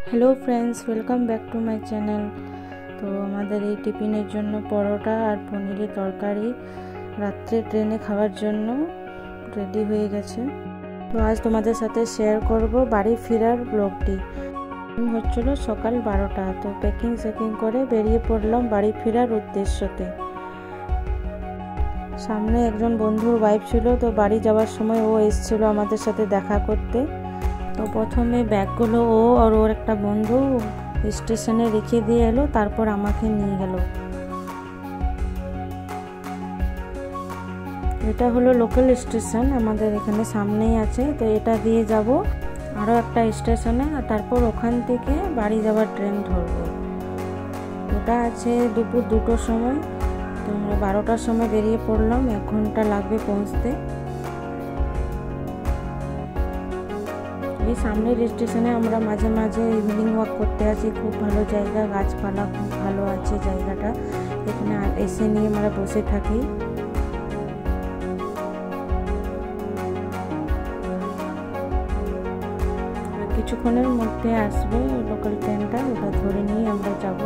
Hello friends, welcome back to my channel. तो हमारे ये टिफिনের জন্য পরোটা আর পনিরের তরকারি রাত্রে ট্রেনে খাওয়ার জন্য রেডি হয়ে গেছে। তো আজ তোমাদের সাথে শেয়ার করব বাড়ি ফেরার ব্লগটি। হচ্ছিল সকাল 12টা। তো প্যাকিং করে বেরিয়ে পড়লাম বাড়ি ফেরার উদ্দেশ্যতে। সামনে একজন বন্ধুর ওয়াইফ ছিল, তো বাড়ি যাওয়ার সময় ও এসেছিল আমাদের সাথে দেখা করতে। তো প্রথমে ব্যাগগুলো ও আর ওর একটা বন্ধু স্টেশনে রেখে দিয়ে এলো, তারপর আমাকে নিয়ে গেল। এটা হলো লোকাল স্টেশন, আমাদের এখানে সামনেই আছে। তো এটা দিয়ে যাব আরও একটা স্টেশনে, আর তারপর ওখান থেকে বাড়ি যাওয়ার ট্রেন ধরবো। ওটা আছে দুপুর 2টোর সময়। তো আমরা 12টার সময় বেরিয়ে পড়লাম, 1 ঘন্টা লাগবে পৌঁছতে। এই সামনের স্টেশনে আমরা মাঝে মাঝে ইভিনিং ওয়াক করতে আসি। খুব ভালো জায়গা, গাছপালা খুব ভালো আছে জায়গাটা। এখানে এসে নিয়ে আমরা বসে থাকি। আর কিছুক্ষণের মধ্যে আসবে লোকাল ট্রেনটা, ওটা ধরে নিয়ে আমরা যাব।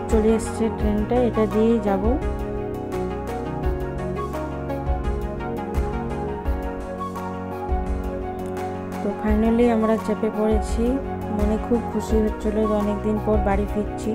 চলে এসছে ট্রেনটা, এটা দিয়েই যাব। তো ফাইনালি আমরা চেপে পড়েছি। মনে খুব খুশি হচ্ছিল যে অনেকদিন পর বাড়ি ফিরছি।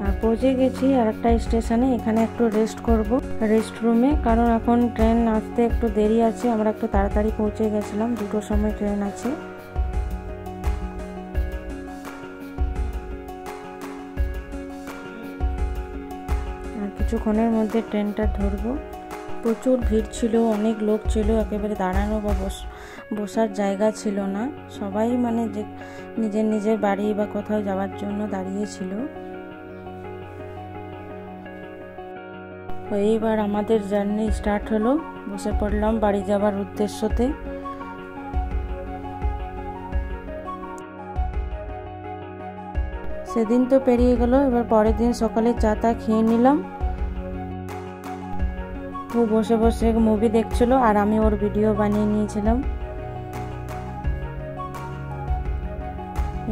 আর পৌঁছে গেছি আর একটা স্টেশনে। এখানে একটু রেস্ট করব রেস্ট রুমে, কারণ এখন ট্রেন আসতে একটু দেরি আছে। আমরা একটু তাড়াতাড়ি পৌঁছে গেছিলাম, 2টোর সময় ট্রেন আছে। আর কিছুক্ষণের মধ্যে ট্রেনটা ধরবো। প্রচুর ভিড় ছিল, অনেক লোক ছিল, একেবারে দাঁড়ানো বা বসার জায়গা ছিল না। সবাই মানে যে নিজের বাড়ি বা কোথাও যাওয়ার জন্য দাঁড়িয়েছিল। এইবার আমাদের জার্নি স্টার্ট হলো। বসে পড়লাম বাড়ি যাওয়ার উদ্দেশ্যতে। সেদিন তো পেরিয়ে গেল, এবার পরের দিন সকালে চা খেয়ে নিলাম। ও বসে বসে মুভি দেখছিল আর আমি ওর ভিডিও বানিয়ে নিয়েছিলাম।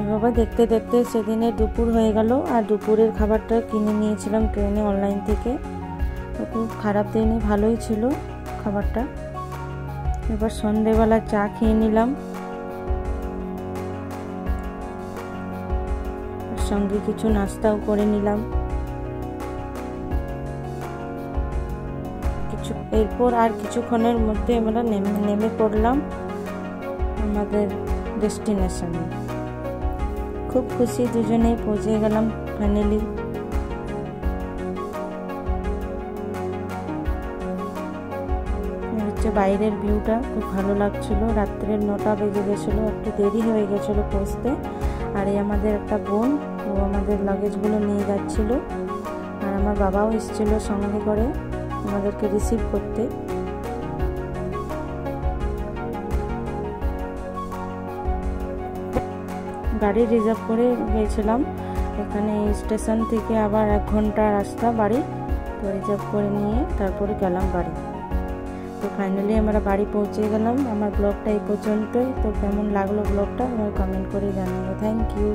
এভাবে দেখতে দেখতে সেদিনে দুপুর হয়ে গেল। আর দুপুরের খাবারটা কিনে নিয়েছিলাম ট্রেনে অনলাইন থেকে। তো খুব খারাপ দেয়নি, ভালোই ছিল খাবারটা। এবার সন্ধেবেলা চা খেয়ে নিলাম, সঙ্গে কিছু নাস্তাও করে নিলাম। এরপর আর কিছুক্ষণের মধ্যে আমরা নেমে পড়লাম আমাদের ডেস্টিনেশনে। খুব খুশি, দুজনেই পৌঁছে গেলাম ফাইনালি। হচ্ছে বাইরের ভিউটা খুব ভালো লাগছিল। রাত্রের 9টা বেজে গেছিলো, একটু দেরি হয়ে গেছিলো পৌঁছতে। আর এই আমাদের একটা বোন, ও আমাদের লাগেজগুলো নিয়ে যাচ্ছিল। আর আমার বাবাও এসেছিল সঙ্গে করে আমাদেরকে রিসিভ করতে। গাড়ি রিজার্ভ করে গিয়েছিলাম। এখানে স্টেশন থেকে আবার 1 ঘন্টা রাস্তা বাড়ি। তো রিজার্ভ করে নিয়ে তারপরে গেলাম বাড়ি। তো ফাইনালি আমরা বাড়ি পৌঁছে গেলাম। আমার ব্লগটা এই পর্যন্তই। তো কেমন লাগলো ব্লগটা আমার কমেন্ট করে জানাবো। Thank you.